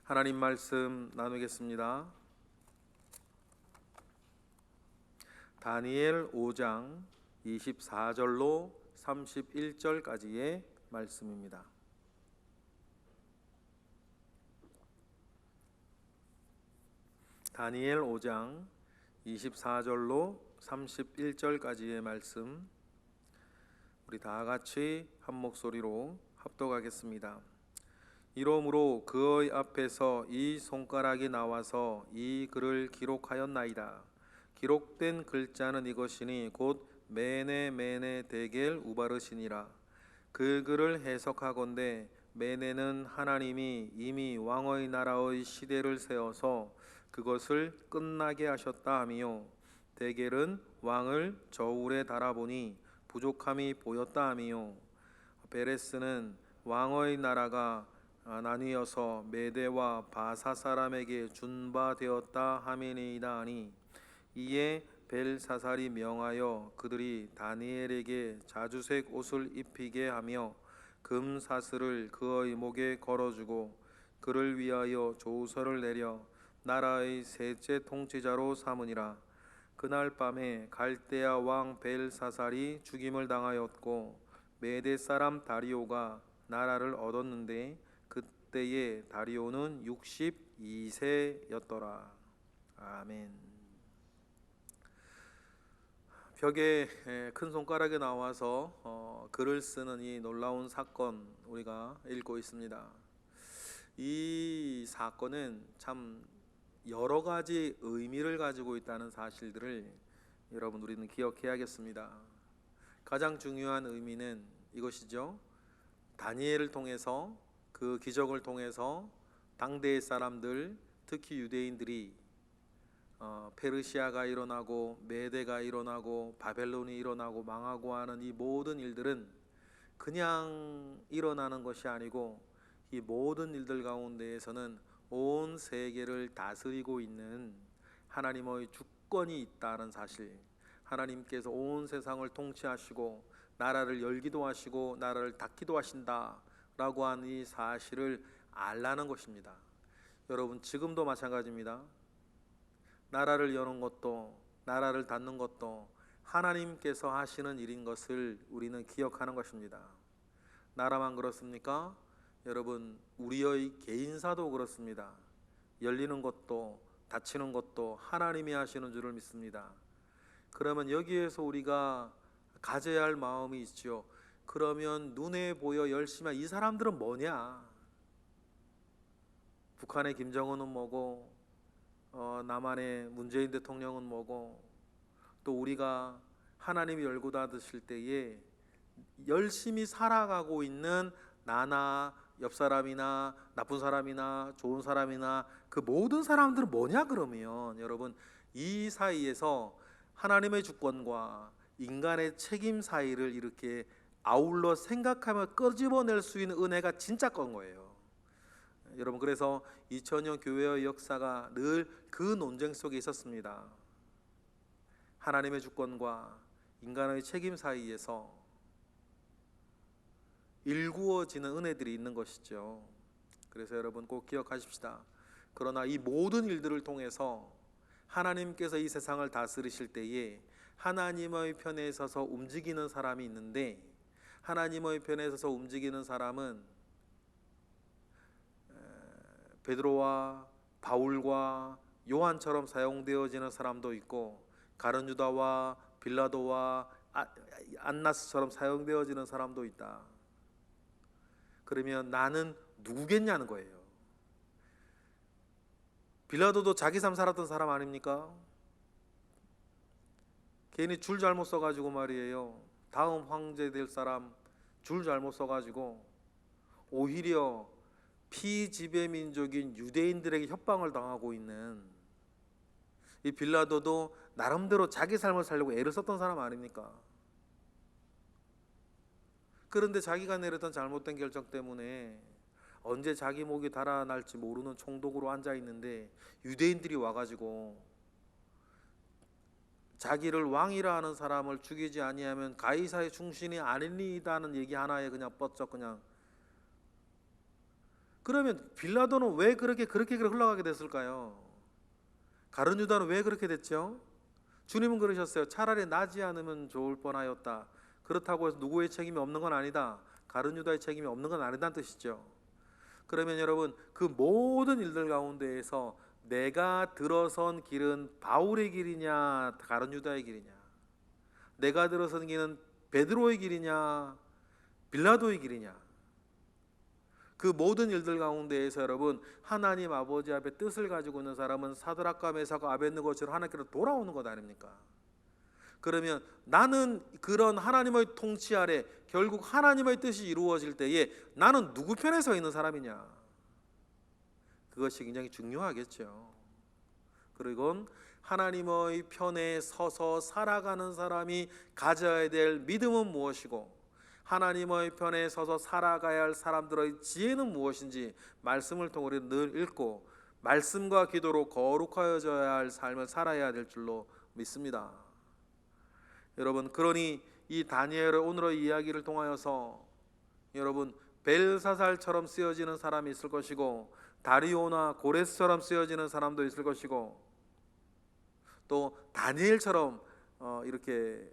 하나님 말씀 나누겠습니다. 다니엘 5장 24절로 31절까지의 말씀입니다. 다니엘 5장 24절로 31절까지의 말씀, 우리 다 같이 한 목소리로 합독하겠습니다. 이러므로 그의 앞에서 이 손가락이 나와서 이 글을 기록하였나이다. 기록된 글자는 이것이니 곧 메네 데겔 우바르시니라. 그 글을 해석하건대 메네는 하나님이 이미 왕의 나라의 시대를 세워서 그것을 끝나게 하셨다 하며, 데겔은 왕을 저울에 달아보니 부족함이 보였다 하며, 베레스는 왕의 나라가 나뉘어서 메대와 바사 사람에게 준 바 되었다 하미니이다 하니, 이에 벨사살이 명하여 그들이 다니엘에게 자주색 옷을 입히게 하며 금 사슬을 그의 목에 걸어주고 그를 위하여 조서를 내려 나라의 셋째 통치자로 삼으니라. 그날 밤에 갈대아 왕 벨사살이 죽임을 당하였고 메대 사람 다리오가 나라를 얻었는데 그때에 다리오는 62세였더라. 아멘. 벽에 큰 손가락에 나와서 글을 쓰는 이 놀라운 사건, 우리가 읽고 있습니다. 이 사건은 참 여러 가지 의미를 가지고 있다는 사실들을 여러분, 우리는 기억해야겠습니다. 가장 중요한 의미는 이것이죠. 다니엘을 통해서, 그 기적을 통해서 당대의 사람들, 특히 유대인들이 페르시아가 일어나고 메대가 일어나고 바벨론이 일어나고 망하고 하는 이 모든 일들은 그냥 일어나는 것이 아니고, 이 모든 일들 가운데에서는 온 세계를 다스리고 있는 하나님의 주권이 있다는 사실, 하나님께서 온 세상을 통치하시고 나라를 열기도 하시고 나라를 닫기도 하신다 라고 하는 이 사실을 알라는 것입니다. 여러분, 지금도 마찬가지입니다. 나라를 여는 것도 나라를 닫는 것도 하나님께서 하시는 일인 것을 우리는 기억하는 것입니다. 나라만 그렇습니까? 여러분, 우리의 개인사도 그렇습니다. 열리는 것도 닫히는 것도 하나님이 하시는 줄을 믿습니다. 그러면 여기에서 우리가 가져야 할 마음이 있죠. 그러면 눈에 보여 열심히 한 이 사람들은 뭐냐? 북한의 김정은은 뭐고, 남한의 문재인 대통령은 뭐고, 또 우리가 하나님이 열고 닫으실 때에 열심히 살아가고 있는 나나 옆 사람이나 나쁜 사람이나 좋은 사람이나 그 모든 사람들은 뭐냐? 그러면 여러분, 이 사이에서 하나님의 주권과 인간의 책임 사이를 이렇게 아울러 생각하며 끄집어낼 수 있는 은혜가 진짜 건 거예요. 여러분, 그래서 2000년 교회의 역사가 늘 그 논쟁 속에 있었습니다. 하나님의 주권과 인간의 책임 사이에서 일구어지는 은혜들이 있는 것이죠. 그래서 여러분, 꼭 기억하십시다. 그러나 이 모든 일들을 통해서 하나님께서 이 세상을 다스리실 때에 하나님의 편에 서서 움직이는 사람이 있는데, 하나님의 편에 서서 움직이는 사람은 베드로와 바울과 요한처럼 사용되어지는 사람도 있고, 가룟 유다와 빌라도와 안나스처럼 사용되어지는 사람도 있다. 그러면 나는 누구겠냐는 거예요. 빌라도도 자기 삶 살았던 사람 아닙니까? 괜히 줄 잘못 써가지고 말이에요, 다음 황제 될 사람 줄 잘못 써가지고 오히려 피지배 민족인 유대인들에게 협박을 당하고 있는 이 빌라도도 나름대로 자기 삶을 살려고 애를 썼던 사람 아닙니까? 그런데 자기가 내렸던 잘못된 결정 때문에 언제 자기 목이 달아날지 모르는 총독으로 앉아있는데, 유대인들이 와가지고 자기를 왕이라 하는 사람을 죽이지 아니하면 가이사의 충신이 아니니다는 얘기 하나에 그냥 뻗쩍 그냥 그러면 빌라도는 왜 그렇게 흘러가게 됐을까요? 가룟 유다는 왜 그렇게 됐죠? 주님은 그러셨어요. 차라리 나지 않으면 좋을 뻔하였다. 그렇다고 해서 누구의 책임이 없는 건 아니다. 가룟 유다의 책임이 없는 건 아니다는 뜻이죠. 그러면 여러분, 그 모든 일들 가운데에서 내가 들어선 길은 바울의 길이냐 가룟 유다의 길이냐, 내가 들어선 길은 베드로의 길이냐 빌라도의 길이냐, 그 모든 일들 가운데에서 여러분, 하나님 아버지 앞에 뜻을 가지고 있는 사람은 사드락과 메삭과 아벳느고처럼 하나님께로 돌아오는 것 아닙니까? 그러면 나는 그런 하나님의 통치 아래 결국 하나님의 뜻이 이루어질 때에 나는 누구 편에 서 있는 사람이냐, 그것이 굉장히 중요하겠죠. 그리고 하나님의 편에 서서 살아가는 사람이 가져야 될 믿음은 무엇이고, 하나님의 편에 서서 살아가야 할 사람들의 지혜는 무엇인지 말씀을 통해 늘 읽고 말씀과 기도로 거룩하여져야 할 삶을 살아야 될 줄로 믿습니다. 여러분, 그러니 이 다니엘의 오늘의 이야기를 통하여서 여러분, 벨사살처럼 쓰여지는 사람이 있을 것이고, 다리오나 고레스처럼 쓰여지는 사람도 있을 것이고, 또 다니엘처럼 이렇게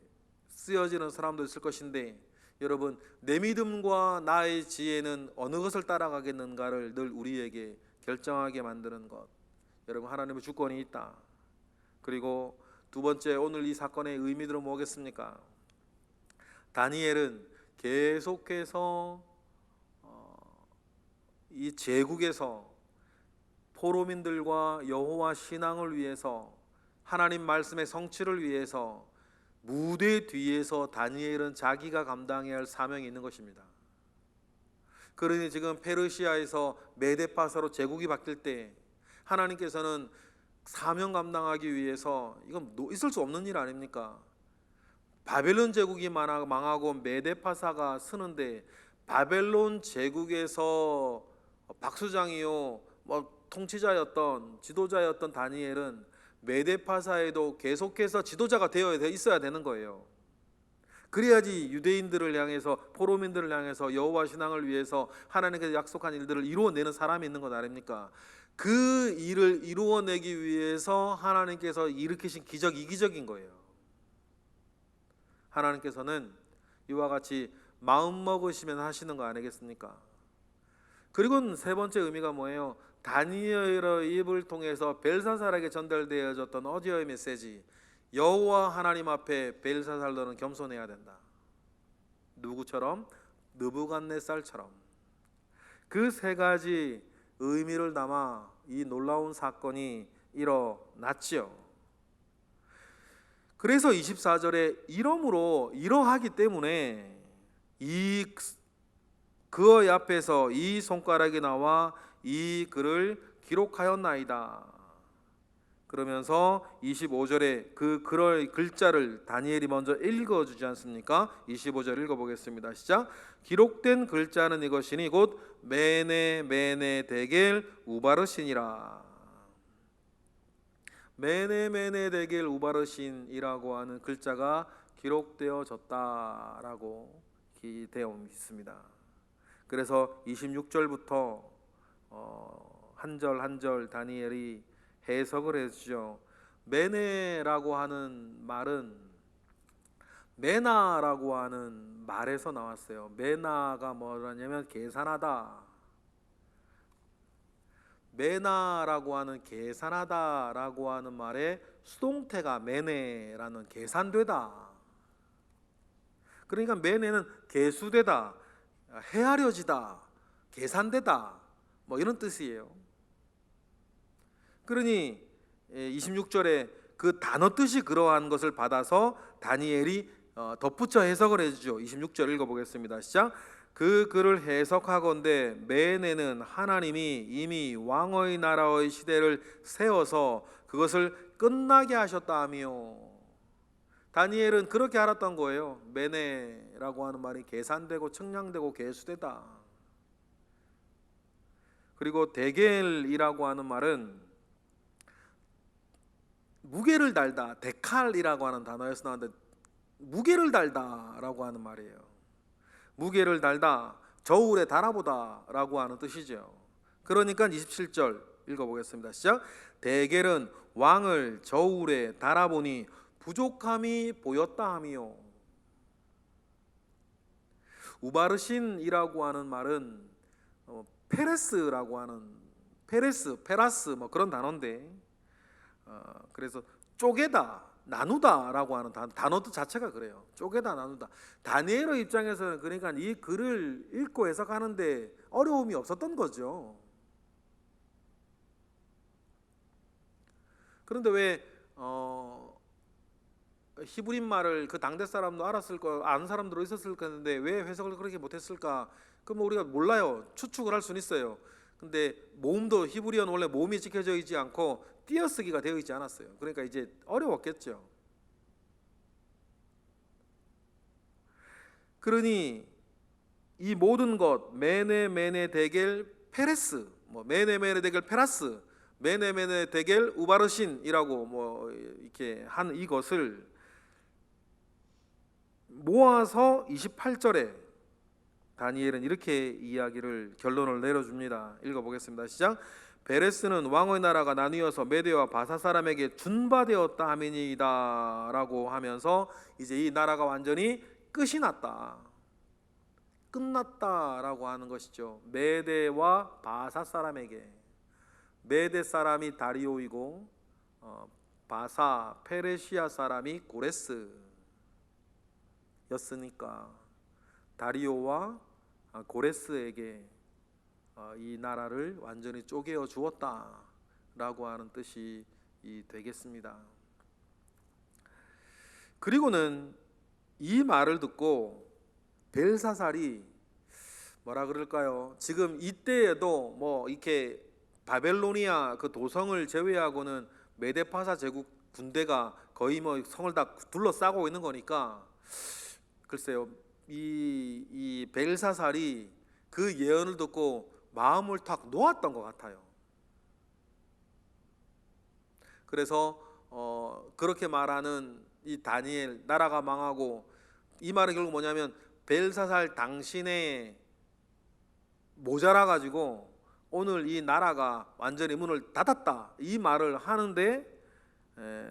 쓰여지는 사람도 있을 것인데, 여러분, 내 믿음과 나의 지혜는 어느 것을 따라가겠는가를 늘 우리에게 결정하게 만드는 것, 여러분, 하나님의 주권이 있다. 그리고 두 번째, 오늘 이 사건의 의미들은 뭐겠습니까? 다니엘은 계속해서 이 제국에서 포로민들과 여호와 신앙을 위해서, 하나님 말씀의 성취를 위해서 무대 뒤에서 다니엘은 자기가 감당해야 할 사명이 있는 것입니다. 그러니 지금 페르시아에서 메데파사로 제국이 바뀔 때 하나님께서는 사명 감당하기 위해서, 이건 있을 수 없는 일 아닙니까? 바벨론 제국이 망하고 메데파사가 서는데, 바벨론 제국에서 박수장이요 통치자였던 지도자였던 다니엘은 메데파사에도 계속해서 지도자가 되어 있어야 되는 거예요. 그래야지 유대인들을 향해서, 포로민들을 향해서 여호와 신앙을 위해서 하나님께서 약속한 일들을 이루어내는 사람이 있는 것 아닙니까? 그 일을 이루어내기 위해서 하나님께서 일으키신 기적이 이기적인 거예요. 하나님께서는 이와 같이 마음 먹으시면 하시는 거 아니겠습니까? 그리고 세 번째 의미가 뭐예요? 다니엘의 입을 통해서 벨사살에게 전달되어졌던 어디의 메시지, 여호와 하나님 앞에 벨사살 너는 겸손해야 된다. 누구처럼? 느부갓네살처럼. 그 세 가지 의미를 담아 이 놀라운 사건이 일어났지요. 그래서 24절에 이러므로 이러하기 때문에 그의 앞에서 이 손가락이 나와 이 글을 기록하였나이다. 그러면서 25절에 그 글의 글자를 다니엘이 먼저 읽어주지 않습니까? 25절 읽어보겠습니다. 시작. 기록된 글자는 이것이니 곧 메네 데겔 우바르신이라. 메네 데겔 우바르신이라고 하는 글자가 기록되어졌다라고 되어 있습니다. 그래서 26절부터 한 절 한 절 다니엘이 해석을 해주죠. 메네라고 하는 말은 메나라고 하는 말에서 나왔어요. 메나가 뭐라냐면 계산하다. 메나라고 하는 계산하다라고 하는 말의 수동태가 메네라는 계산되다. 그러니까 메네는 계수되다, 헤아려지다, 계산되다, 뭐 이런 뜻이에요. 그러니 26절에 그 단어 뜻이 그러한 것을 받아서 다니엘이 덧붙여 해석을 해주죠. 26절 읽어보겠습니다. 시작. 그 글을 해석하건대 메네는 하나님이 이미 왕의 나라의 시대를 세워서 그것을 끝나게 하셨다 하며, 다니엘은 그렇게 알았던 거예요. 메네라고 하는 말이 계산되고 측량되고 계수되다. 그리고 데겔이라고 하는 말은 무게를 달다, 데칼이라고 하는 단어에서 나왔는데 무게를 달다라고 하는 말이에요. 무게를 달다, 저울에 달아보다라고 하는 뜻이죠. 그러니까 27절 읽어보겠습니다. 시작. 대겔은 왕을 저울에 달아보니 부족함이 보였다 하미요. 우바르신이라고 하는 말은 페레스라고 하는 페라스 뭐 그런 단어인데, 그래서 쪼개다, 나누다라고 하는 단어 자체가 그래요. 쪼개다, 나누다. 다니엘의 입장에서는 그러니까 이 글을 읽고 해석하는데 어려움이 없었던 거죠. 그런데 왜 히브리 말을 그 당대 사람도 알았을 거, 아는 사람들도 있었을 건데 왜 해석을 그렇게 못했을까? 그럼 우리가 몰라요. 추측을 할 수는 있어요. 근데 모음도 히브리어는 원래 모음이 찍혀져 있지 않고 띄어쓰기가 되어 있지 않았어요. 그러니까 이제 어려웠겠죠. 그러니 이 모든 것 메네 데겔 페레스, 뭐 메네 데겔 페라스, 메네 데겔 우바르신이라고 뭐 이렇게 한 이것을 모아서 28절에 다니엘은 이렇게 이야기를 결론을 내려줍니다. 읽어보겠습니다. 시작. 베레스는 왕의 나라가 나뉘어서 메대와 바사 사람에게 준바되었다 하미니이다 라고 하면서 이제 이 나라가 완전히 끝이 났다, 끝났다라고 하는 것이죠. 메대와 바사 사람에게. 메대 사람이 다리오이고 바사 페르시아 사람이 고레스 였으니까 다리오와 고레스에게 이 나라를 완전히 쪼개어 주었다라고 하는 뜻이 되겠습니다. 그리고는 이 말을 듣고 벨사살이 뭐라 그럴까요? 지금 이때에도 뭐 이렇게 바벨로니아 그 도성을 제외하고는 메데파사 제국 군대가 거의 뭐 성을 다 둘러싸고 있는 거니까, 글쎄요, 이 벨사살이 그 예언을 듣고 마음을 탁 놓았던 것 같아요. 그래서 그렇게 말하는 이 다니엘, 나라가 망하고, 이 말은 결국 뭐냐면 벨사살 당신의 모자라 가지고 오늘 이 나라가 완전히 문을 닫았다, 이 말을 하는데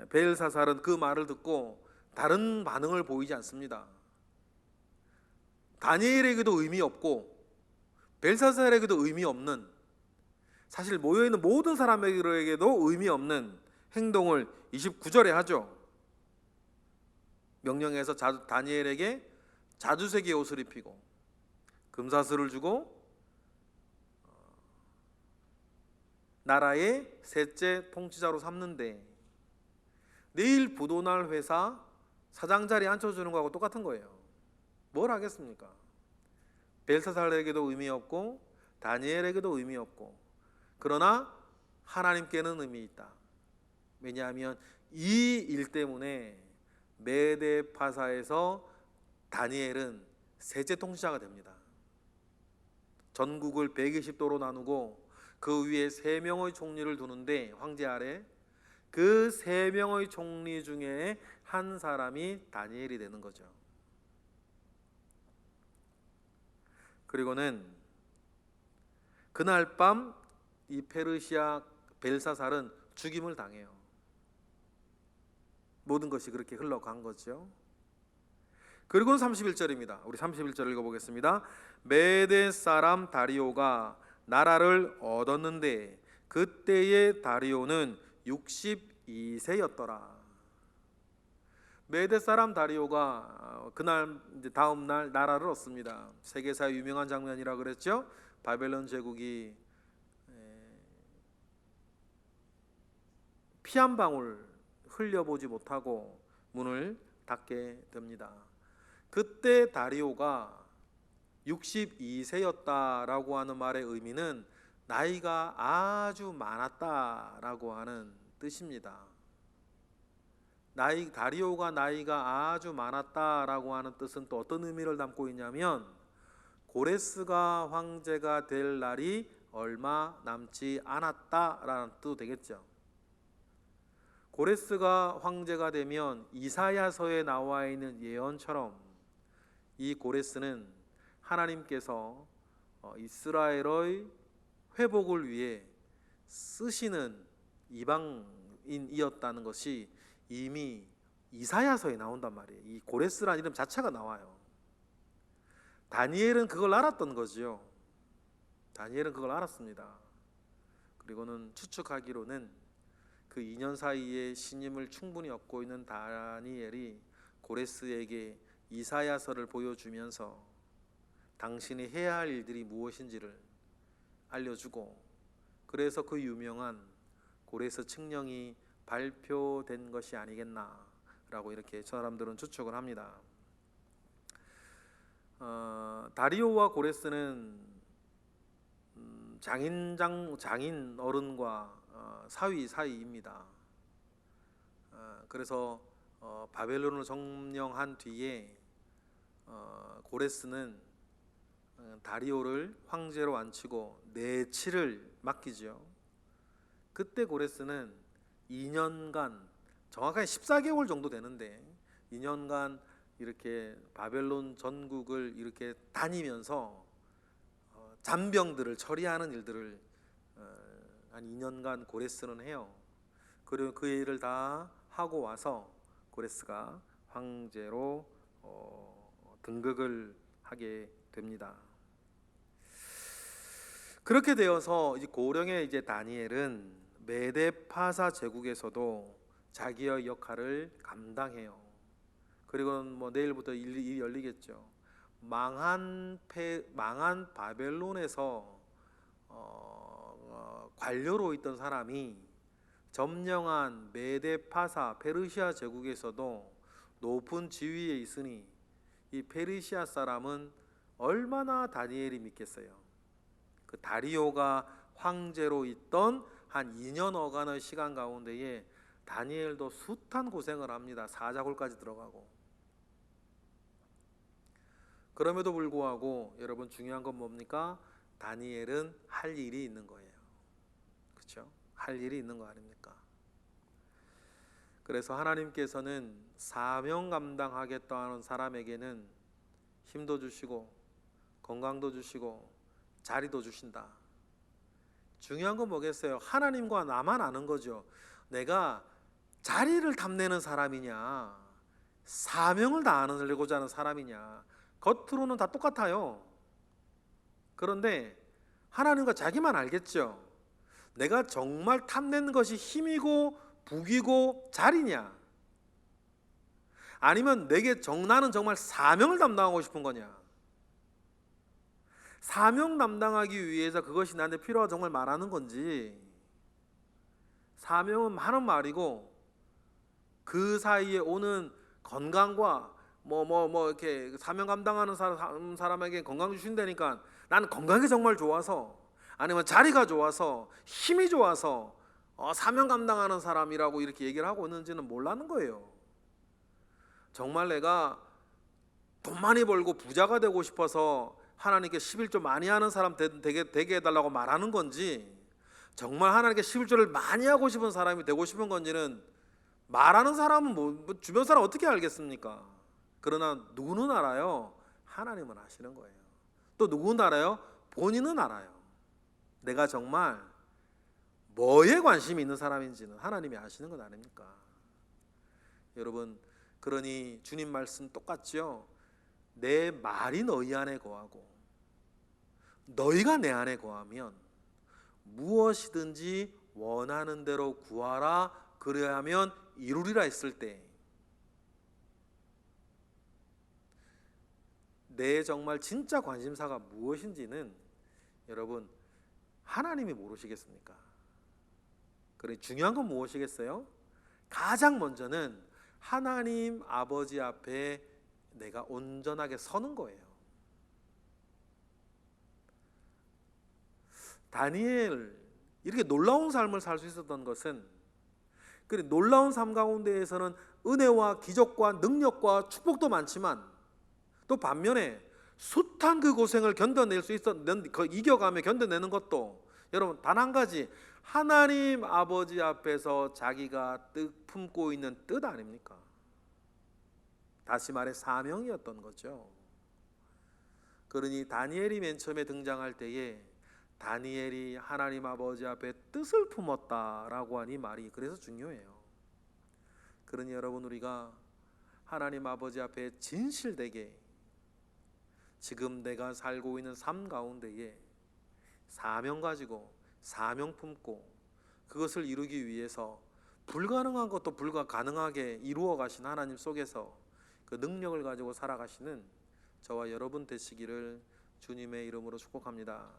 벨사살은 그 말을 듣고 다른 반응을 보이지 않습니다. 다니엘에게도 의미 없고 벨사살에게도 의미 없는, 사실 모여있는 모든 사람에게도 의미 없는 행동을 29절에 하죠. 명령해서 다니엘에게 자주색의 옷을 입히고 금사슬을 주고 나라의 셋째 통치자로 삼는데, 내일 부도날 회사 사장 자리에 앉혀주는 거하고 똑같은 거예요. 뭘 하겠습니까? 벨사살에게도 의미 없고 다니엘에게도 의미 없고, 그러나 하나님께는 의미 있다. 왜냐하면 이 일 때문에 메데파사에서 다니엘은 셋째 통치자가 됩니다. 전국을 120도로 나누고 그 위에 3명의 총리를 두는데, 황제 아래 그 3명의 총리 중에 한 사람이 다니엘이 되는 거죠. 그리고는 그날 밤 이 페르시아 벨사살은 죽임을 당해요. 모든 것이 그렇게 흘러간 거죠. 그리고는 31절입니다. 우리 31절 읽어보겠습니다. 메데 사람 다리오가 나라를 얻었는데 그때의 다리오는 62세였더라. 메데 사람 다리오가 그날 이제 다음 날 나라를 얻습니다. 세계사의 유명한 장면이라 그랬죠. 바벨론 제국이 피 한 방울 흘려보지 못하고 문을 닫게 됩니다. 그때 다리오가 62세였다라고 하는 말의 의미는 나이가 아주 많았다라고 하는 뜻입니다. 다리오가 나이가 아주 많았다라고 하는 뜻은 또 어떤 의미를 담고 있냐면, 고레스가 황제가 될 날이 얼마 남지 않았다라는 뜻도 되겠죠. 고레스가 황제가 되면 이사야서에 나와 있는 예언처럼 이 고레스는 하나님께서 이스라엘의 회복을 위해 쓰시는 이방인이었다는 것이 이미 이사야서에 나온단 말이에요. 이 고레스라는 이름 자체가 나와요. 다니엘은 그걸 알았던 거지요. 다니엘은 그걸 알았습니다. 그리고는 추측하기로는 그 2년 사이에 신임을 충분히 얻고 있는 다니엘이 고레스에게 이사야서를 보여주면서 당신이 해야 할 일들이 무엇인지를 알려주고, 그래서 그 유명한 고레스 칙령이 발표된 것이 아니겠나라고 이렇게 사람들은 추측을 합니다. 다리오와 고레스는 장인 어른과 사위 사이입니다. 그래서 바벨론을 점령한 뒤에 고레스는 다리오를 황제로 앉히고 내치를 맡기죠. 그때 고레스는 2년간, 정확하게 14개월 정도 되는데 2년간 이렇게 바벨론 전국을 이렇게 다니면서 잔병들을 처리하는 일들을 한 2년간 고레스는 해요. 그리고 그 일을 다 하고 와서 고레스가 황제로 등극을 하게 됩니다. 그렇게 되어서 이제 고령의 이제 다니엘은 메데파사 제국에서도 자기의 역할을 감당해요. 그리고 뭐 내일부터 일이 열리겠죠. 망한 바벨론에서 관료로 있던 사람이 점령한 메데파사 페르시아 제국에서도 높은 지위에 있으니 이 페르시아 사람은 얼마나 다니엘이 믿겠어요. 그 다리오가 황제로 있던 한 2년 어간의 시간 가운데에 다니엘도 숱한 고생을 합니다. 사자굴까지 들어가고. 그럼에도 불구하고 여러분 중요한 건 뭡니까? 다니엘은 할 일이 있는 거예요. 그렇죠? 할 일이 있는 거 아닙니까? 그래서 하나님께서는 사명 감당하겠다 하는 사람에게는 힘도 주시고 건강도 주시고 자리도 주신다. 중요한 건 뭐겠어요? 하나님과 나만 아는 거죠. 내가 자리를 탐내는 사람이냐, 사명을 다하려고자 하는 사람이냐. 겉으로는 다 똑같아요. 그런데 하나님과 자기만 알겠죠. 내가 정말 탐내는 것이 힘이고 북이고 자리냐, 아니면 나는 정말 사명을 담당하고 싶은 거냐. 사명 담당하기 위해서 그것이 나한테 필요하고 정말 말하는 건지, 사명은 많은 말이고 그 사이에 오는 건강과 이렇게 사명 감당하는 사람에게 건강 주신다니까 나는 건강이 정말 좋아서, 아니면 자리가 좋아서, 힘이 좋아서 사명 감당하는 사람이라고 이렇게 얘기를 하고 있는지는 몰라는 거예요. 정말 내가 돈 많이 벌고 부자가 되고 싶어서 하나님께 11조 많이 하는 사람 되게 해달라고 말하는 건지, 정말 하나님께 11조를 많이 하고 싶은 사람이 되고 싶은 건지는 말하는 사람은 주변 사람 어떻게 알겠습니까? 그러나 누구는 알아요? 하나님은 아시는 거예요. 또 누구는 알아요? 본인은 알아요. 내가 정말 뭐에 관심이 있는 사람인지는 하나님이 아시는 건 아닙니까? 여러분, 그러니 주님 말씀 똑같죠? 내 말이 너희 안에 거하고 너희가 내 안에 거하면 무엇이든지 원하는 대로 구하라 그리하면 이루리라 했을 때, 내 정말 진짜 관심사가 무엇인지는 여러분 하나님이 모르시겠습니까? 그래, 중요한 건 무엇이겠어요? 가장 먼저는 하나님 아버지 앞에 내가 온전하게 서는 거예요. 다니엘 이렇게 놀라운 삶을 살 수 있었던 것은, 그래 놀라운 삶 가운데에서는 은혜와 기적과 능력과 축복도 많지만 또 반면에 숱한 그 고생을 견뎌낼 수 있었는, 이겨가며 견뎌내는 것도 여러분 단 한 가지, 하나님 아버지 앞에서 자기가 품고 있는 뜻 아닙니까? 다시 말해 사명이었던 거죠. 그러니 다니엘이 맨 처음에 등장할 때에 다니엘이 하나님 아버지 앞에 뜻을 품었다라고 하니 말이 그래서 중요해요. 그러니 여러분, 우리가 하나님 아버지 앞에 진실되게 지금 내가 살고 있는 삶 가운데에 사명 가지고 사명 품고 그것을 이루기 위해서 불가능한 것도 가능하게 이루어 가신 하나님 속에서 그 능력을 가지고 살아가시는 저와 여러분 되시기를 주님의 이름으로 축복합니다.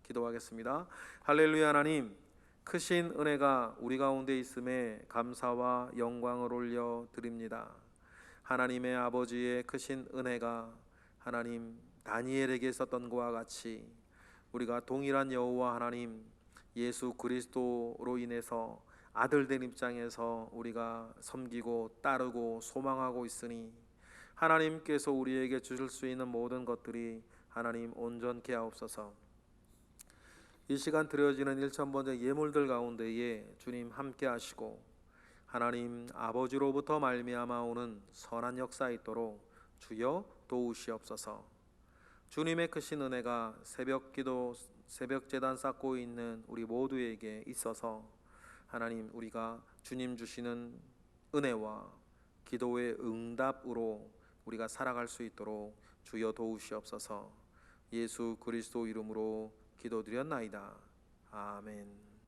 기도하겠습니다. 할렐루야. 하나님, 크신 은혜가 우리 가운데 있음에 감사와 영광을 올려 드립니다. 하나님의 아버지의 크신 은혜가 하나님 다니엘에게 있었던 것과 같이 우리가 동일한 여호와 하나님 예수 그리스도로 인해서 아들된 입장에서 우리가 섬기고 따르고 소망하고 있으니 하나님께서 우리에게 주실 수 있는 모든 것들이 하나님 온전케 하옵소서. 이 시간 드려지는 일천번째 예물들 가운데에 주님 함께 하시고 하나님 아버지로부터 말미암아 오는 선한 역사 있도록 주여 도우시옵소서. 주님의 크신 은혜가 새벽기도 새벽제단 쌓고 있는 우리 모두에게 있어서 하나님 우리가 주님 주시는 은혜와 기도의 응답으로 우리가 살아갈 수 있도록 주여 도우시옵소서. 예수 그리스도 이름으로 기도드렸나이다. 아멘.